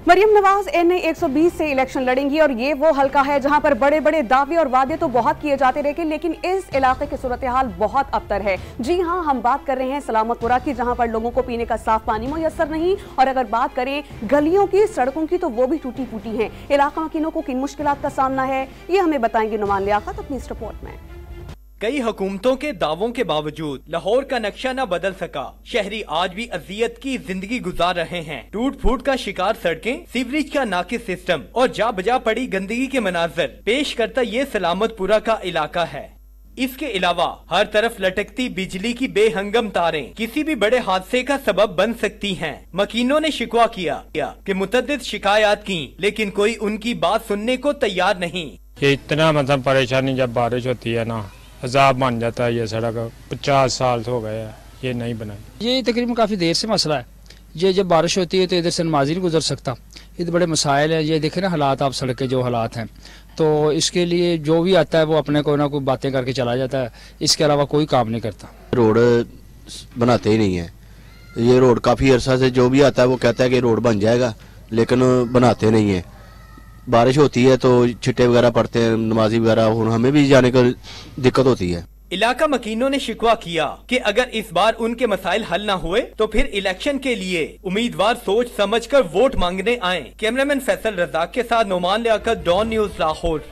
Maryam Nawaz NA 120 से election लड़ेंगी और ये वो हलका है जहां पर बड़े बड़े दावे और वादे तो बहुत किए जाते रहे, लेकिन इस इलाके की सूरत हाल बहुत अबतर है। जी हां, हम बात कर रहे हैं सलामतपुरा की, जहां पर लोगों को पीने का साफ पानी मुयस्सर नहीं, और अगर बात करें गलियों की, सड़कों की, तो वो भी टूटी फूटी हैं। इलाका मकीनों को किन मुश्किलात का सामना है, ये हमें बताएंगे नुमान लियाकत अपनी इस रिपोर्ट में। कई हुकूमतों के दावों के बावजूद लाहौर का नक्शा न बदल सका। शहरी आज भी अजियत की जिंदगी गुजार रहे हैं। टूट फूट का शिकार सड़कें, सीवरेज का नाकिस सिस्टम और जा बजा पड़ी गंदगी के मनाजर पेश करता ये सलामतपुरा का इलाका है। इसके अलावा हर तरफ लटकती बिजली की बेहंगम तारें किसी भी बड़े हादसे का सबब बन सकती हैं। मकीनों ने शिकवा किया कि मुतअद्दिद शिकायत की, लेकिन कोई उनकी बात सुनने को तैयार नहीं। ये इतना परेशानी जब बारिश होती है ना, अजाब बन जाता है। ये सड़क 50 साल हो गए हैं, ये नहीं बनाई। ये तकरीबन काफ़ी देर से मसला है। ये जब बारिश होती है तो इधर से नमाजी नहीं गुजर सकता। ये तो बड़े मसाइल हैं। ये देखें ना हालात, आप सड़क के जो हालात हैं, तो इसके लिए जो भी आता है वो अपने को ना कोई बातें करके चला जाता है, इसके अलावा कोई काम नहीं करता। रोड बनाते ही नहीं है। ये रोड काफ़ी अरसा से जो भी आता है वो कहता है कि रोड बन जाएगा, लेकिन बनाते नहीं है। बारिश होती है तो छिट्टे वगैरह पड़ते हैं, नमाजी वगैरह, हमें भी जाने का दिक्कत होती है। इलाका मकीनों ने शिकवा किया कि अगर इस बार उनके मसाइल हल न हुए तो फिर इलेक्शन के लिए उम्मीदवार सोच समझकर वोट मांगने आए। कैमरामैन फैसल रजाक के साथ नुमान लियाकत, डॉन न्यूज़, लाहौर।